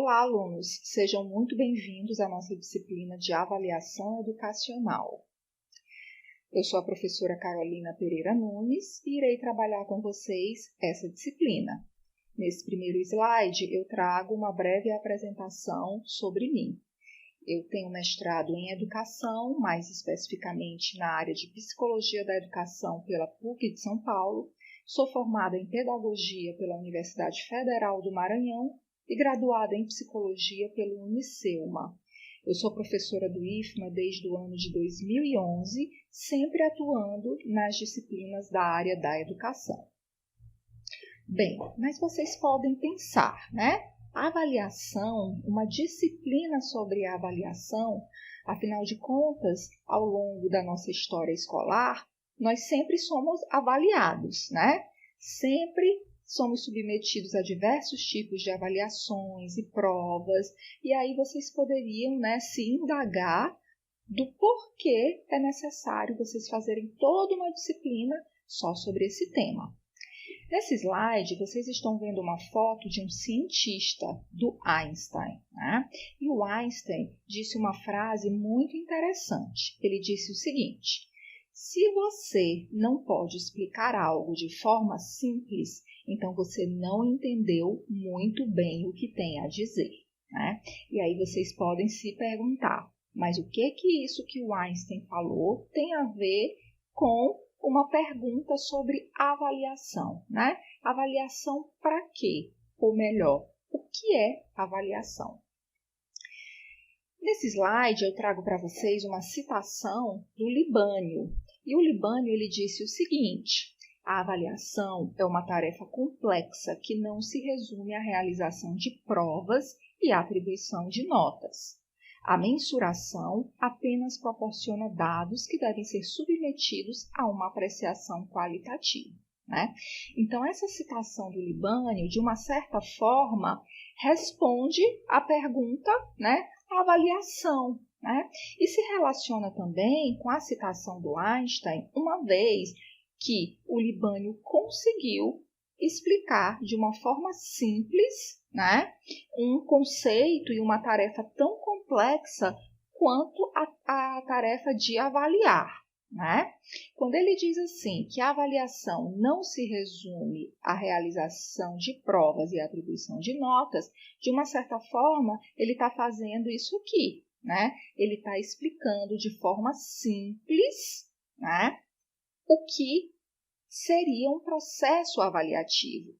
Olá, alunos! Sejam muito bem-vindos à nossa disciplina de avaliação educacional. Eu sou a professora Carolina Pereira Nunes e irei trabalhar com vocês essa disciplina. Nesse primeiro slide, eu trago uma breve apresentação sobre mim. Eu tenho mestrado em Educação, mais especificamente na área de Psicologia da Educação pela PUC de São Paulo. Sou formada em Pedagogia pela Universidade Federal do Maranhão e graduada em Psicologia pelo Unicelma. Eu sou professora do IFMA desde o ano de 2011, sempre atuando nas disciplinas da área da educação. Bem, mas vocês podem pensar, né? A avaliação, uma disciplina sobre a avaliação, afinal de contas, ao longo da nossa história escolar, nós sempre somos avaliados, né? Sempre somos submetidos a diversos tipos de avaliações e provas, e aí vocês poderiam, se indagar do porquê é necessário vocês fazerem toda uma disciplina só sobre esse tema. Nesse slide, vocês estão vendo uma foto de um cientista, do Einstein, né? E o Einstein disse uma frase muito interessante. Ele disse o seguinte: se você não pode explicar algo de forma simples, então você não entendeu muito bem o que tem a dizer, né? E aí vocês podem se perguntar, mas o que isso que o Einstein falou tem a ver com uma pergunta sobre avaliação, né? Avaliação para quê? Ou melhor, o que é avaliação? Nesse slide eu trago para vocês uma citação do Libânio. E o Libânio ele disse o seguinte: a avaliação é uma tarefa complexa que não se resume à realização de provas e à atribuição de notas. A mensuração apenas proporciona dados que devem ser submetidos a uma apreciação qualitativa, né? Então, essa citação do Libânio, de uma certa forma, responde à pergunta, a avaliação, né? E se relaciona também com a citação do Einstein, uma vez que o Libânio conseguiu explicar de uma forma simples, um conceito e uma tarefa tão complexa quanto a tarefa de avaliar, né? Quando ele diz assim que a avaliação não se resume à realização de provas e atribuição de notas, de uma certa forma ele está fazendo isso aqui, né? Ele está explicando de forma simples, o que seria um processo avaliativo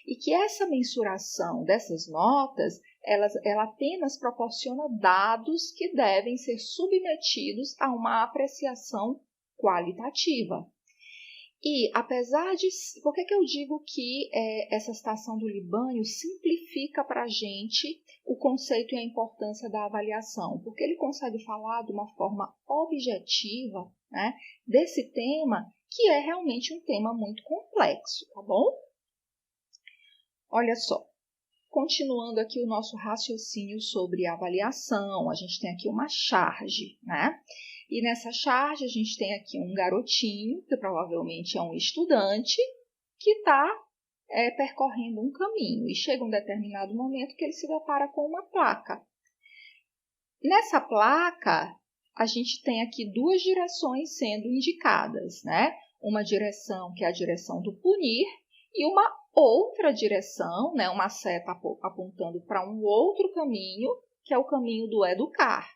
e que essa mensuração dessas notas, ela apenas proporciona dados que devem ser submetidos a uma apreciação qualitativa. E apesar de... Por que eu digo que essa citação do Libânio simplifica para a gente o conceito e a importância da avaliação? Porque ele consegue falar de uma forma objetiva, desse tema, que é realmente um tema muito complexo, tá bom? Olha só, continuando aqui o nosso raciocínio sobre avaliação, a gente tem aqui uma charge, E nessa charge a gente tem aqui um garotinho, que provavelmente é um estudante, que está percorrendo um caminho e chega um determinado momento que ele se depara com uma placa. Nessa placa, a gente tem aqui duas direções sendo indicadas, Uma direção que é a direção do punir e uma outra direção, uma seta apontando para um outro caminho, que é o caminho do educar.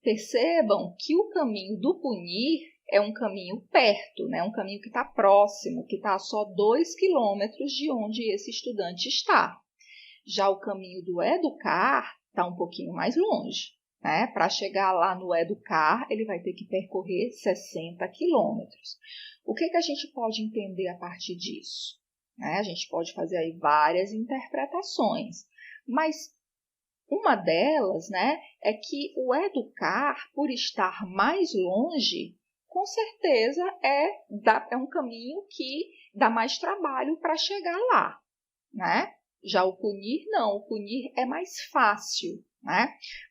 Percebam que o caminho do punir é um caminho perto, um caminho que está próximo, que está a só 2 quilômetros de onde esse estudante está. Já o caminho do educar está um pouquinho mais longe. Para chegar lá no educar, ele vai ter que percorrer 60 quilômetros. O que a gente pode entender a partir disso? A gente pode fazer aí várias interpretações, mas uma delas é que o educar, por estar mais longe, com certeza é um caminho que dá mais trabalho para chegar lá. Já o punir, não. O punir é mais fácil.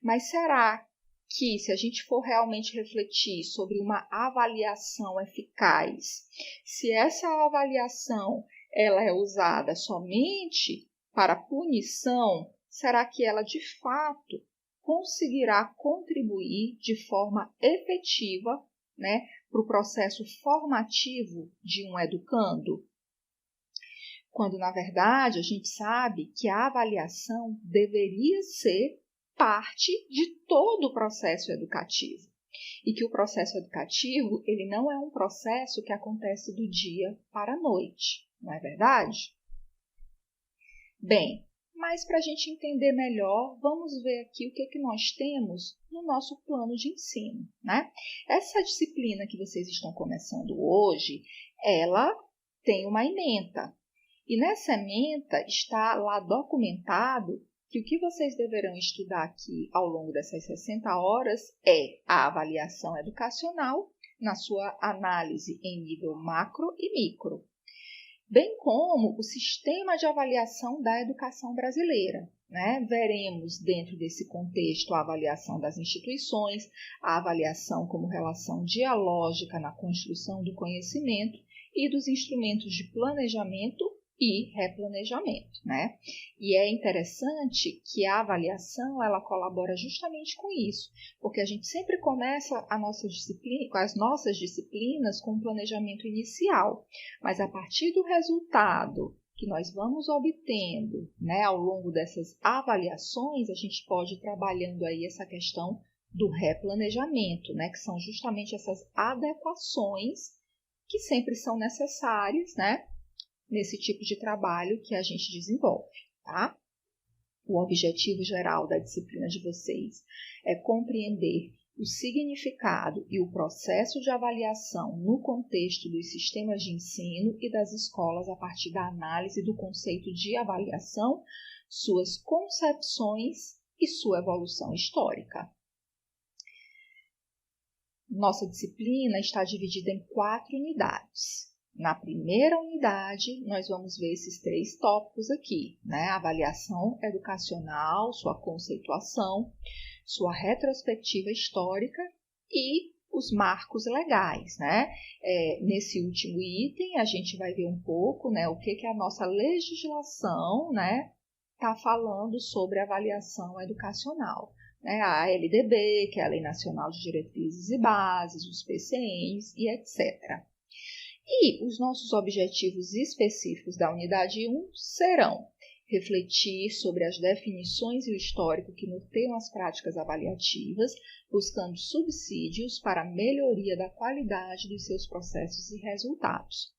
Mas será que, se a gente for realmente refletir sobre uma avaliação eficaz, se essa avaliação ela é usada somente para punição, será que ela, de fato, conseguirá contribuir de forma efetiva, né, para o processo formativo de um educando? Quando, na verdade, a gente sabe que a avaliação deveria ser parte de todo o processo educativo. E que o processo educativo, ele não é um processo que acontece do dia para a noite, não é verdade? Bem, mas para a gente entender melhor, vamos ver aqui o que nós temos no nosso plano de ensino, né? Essa disciplina que vocês estão começando hoje, ela tem uma ementa. E nessa ementa está lá documentado que o que vocês deverão estudar aqui ao longo dessas 60 horas é a avaliação educacional na sua análise em nível macro e micro, bem como o sistema de avaliação da educação brasileira, né? Veremos dentro desse contexto a avaliação das instituições, a avaliação como relação dialógica na construção do conhecimento e dos instrumentos de planejamento e replanejamento, né? E é interessante que a avaliação ela colabora justamente com isso, porque a gente sempre começa a nossa disciplina, com as nossas disciplinas com um planejamento inicial, mas a partir do resultado que nós vamos obtendo, né, ao longo dessas avaliações, a gente pode ir trabalhando aí essa questão do replanejamento, né, que são justamente essas adequações que sempre são necessárias, né, nesse tipo de trabalho que a gente desenvolve, tá? O objetivo geral da disciplina de vocês é compreender o significado e o processo de avaliação no contexto dos sistemas de ensino e das escolas a partir da análise do conceito de avaliação, suas concepções e sua evolução histórica. Nossa disciplina está dividida em 4 unidades. Na primeira unidade, nós vamos ver esses 3 tópicos aqui, né? Avaliação educacional, sua conceituação, sua retrospectiva histórica e os marcos legais, né? Nesse último item, a gente vai ver um pouco, né, o que a nossa legislação, né, está falando sobre avaliação educacional. Né? A LDB, que é a Lei Nacional de Diretrizes e Bases, os PCNs e etc. E os nossos objetivos específicos da unidade 1 serão refletir sobre as definições e o histórico que norteiam as práticas avaliativas, buscando subsídios para a melhoria da qualidade dos seus processos e resultados.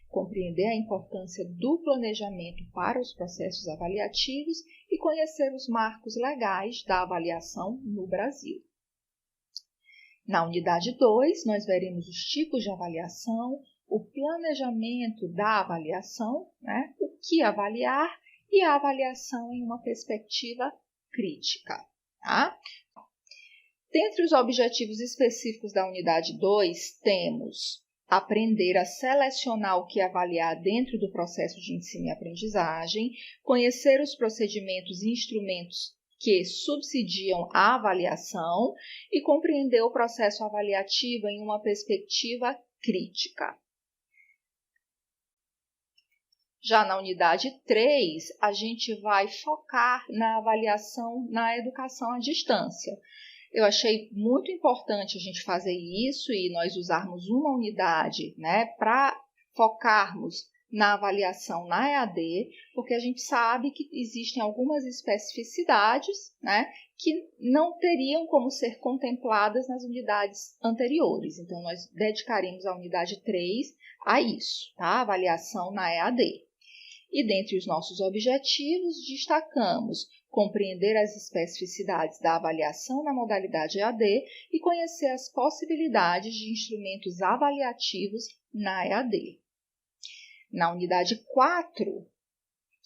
Compreender a importância do planejamento para os processos avaliativos e conhecer os marcos legais da avaliação no Brasil. Na unidade 2, nós veremos os tipos de avaliação, o planejamento da avaliação, né? O que avaliar e a avaliação em uma perspectiva crítica. Tá? Dentre os objetivos específicos da unidade 2, temos aprender a selecionar o que avaliar dentro do processo de ensino e aprendizagem, conhecer os procedimentos e instrumentos que subsidiam a avaliação e compreender o processo avaliativo em uma perspectiva crítica. Já na unidade 3, a gente vai focar na avaliação na educação à distância. Eu achei muito importante a gente fazer isso e nós usarmos uma unidade, né, para focarmos na avaliação na EAD, porque a gente sabe que existem algumas especificidades, né, que não teriam como ser contempladas nas unidades anteriores. Então, nós dedicaremos a unidade 3 a isso, tá? Avaliação na EAD. E dentre os nossos objetivos, destacamos compreender as especificidades da avaliação na modalidade EAD e conhecer as possibilidades de instrumentos avaliativos na EAD. Na unidade 4,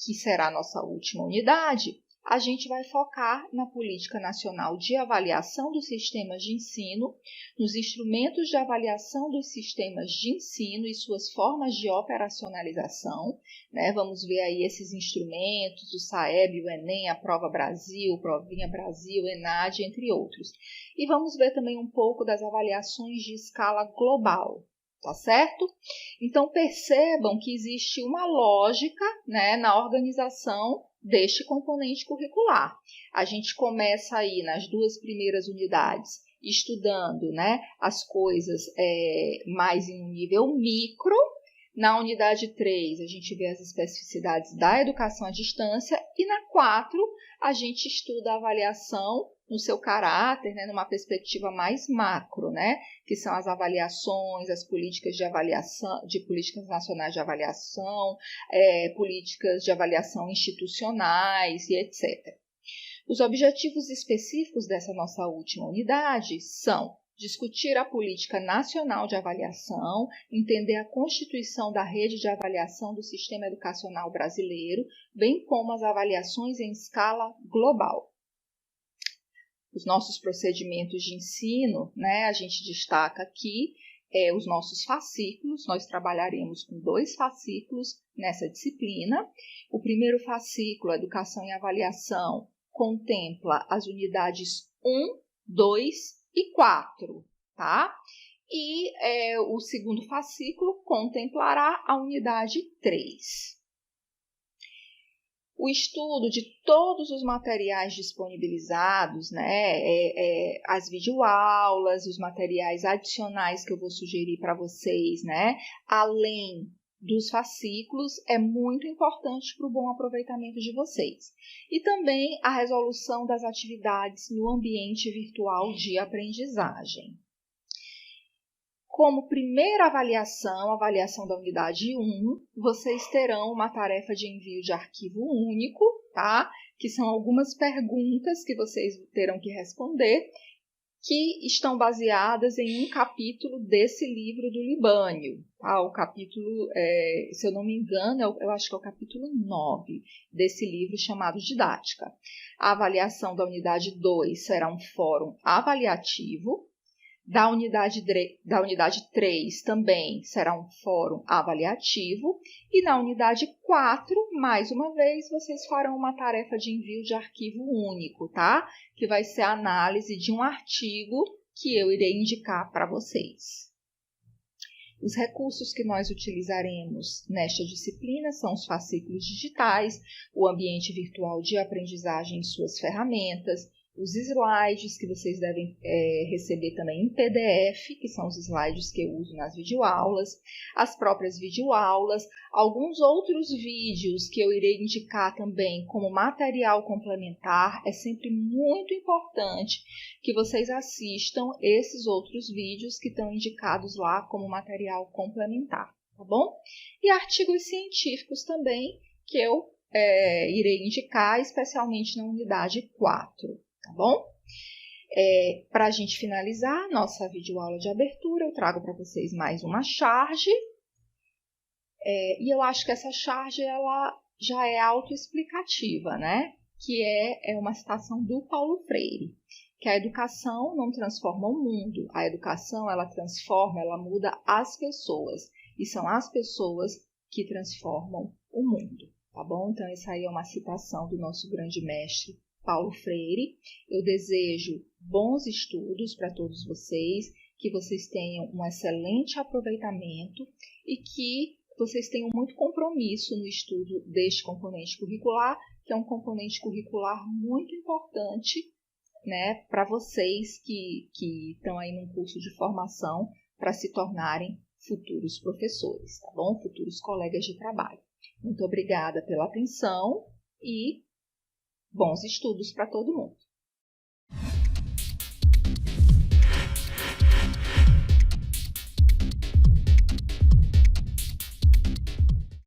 que será a nossa última unidade, a gente vai focar na Política Nacional de Avaliação dos Sistemas de Ensino, nos instrumentos de avaliação dos sistemas de ensino e suas formas de operacionalização. Né? Vamos ver aí esses instrumentos, o SAEB, o Enem, a Prova Brasil, Provinha Brasil, ENAD, entre outros. E vamos ver também um pouco das avaliações de escala global. Tá certo? Então, percebam que existe uma lógica, né, na organização deste componente curricular. A gente começa aí nas 2 primeiras unidades estudando, né, as coisas mais em um nível micro. Na unidade 3, a gente vê as especificidades da educação à distância e na 4, a gente estuda a avaliação no seu caráter, né, numa perspectiva mais macro, né, que são as avaliações, as políticas de avaliação, de políticas nacionais de avaliação, políticas de avaliação institucionais e etc. Os objetivos específicos dessa nossa última unidade são discutir a política nacional de avaliação, entender a constituição da rede de avaliação do sistema educacional brasileiro, bem como as avaliações em escala global. Os nossos procedimentos de ensino, né, a gente destaca aqui os nossos fascículos. Nós trabalharemos com 2 fascículos nessa disciplina. O primeiro fascículo, Educação e Avaliação, contempla as unidades 1, 2 e 4, tá? E o segundo fascículo contemplará a unidade 3. O estudo de todos os materiais disponibilizados, né, as videoaulas, os materiais adicionais que eu vou sugerir para vocês, né, além dos fascículos, é muito importante para o bom aproveitamento de vocês. E também a resolução das atividades no ambiente virtual de aprendizagem. Como primeira avaliação, avaliação da unidade 1, vocês terão uma tarefa de envio de arquivo único, tá? Que são algumas perguntas que vocês terão que responder, que estão baseadas em um capítulo desse livro do Libânio. Tá? O capítulo, se eu não me engano, eu acho que é o capítulo 9 desse livro chamado Didática. A avaliação da unidade 2 será um fórum avaliativo. Da unidade 3 também será um fórum avaliativo. E na unidade 4, mais uma vez, vocês farão uma tarefa de envio de arquivo único, tá? Que vai ser a análise de um artigo que eu irei indicar para vocês. Os recursos que nós utilizaremos nesta disciplina são os fascículos digitais, o ambiente virtual de aprendizagem e suas ferramentas, os slides que vocês devem receber também em PDF, que são os slides que eu uso nas videoaulas, as próprias videoaulas, alguns outros vídeos que eu irei indicar também como material complementar. É sempre muito importante que vocês assistam esses outros vídeos que estão indicados lá como material complementar, tá bom? E artigos científicos também que eu irei indicar, especialmente na unidade 4. Tá bom? Para a gente finalizar nossa videoaula de abertura, eu trago para vocês mais uma charge. E eu acho que essa charge ela já é autoexplicativa, né? Que é uma citação do Paulo Freire, que a educação não transforma o mundo, a educação ela transforma, ela muda as pessoas, e são as pessoas que transformam o mundo, tá bom? Então, essa aí é uma citação do nosso grande mestre, Paulo Freire. Eu desejo bons estudos para todos vocês, que vocês tenham um excelente aproveitamento e que vocês tenham muito compromisso no estudo deste componente curricular, que é um componente curricular muito importante, né, para vocês que estão aí num curso de formação para se tornarem futuros professores, tá bom? Futuros colegas de trabalho. Muito obrigada pela atenção e bons estudos para todo mundo.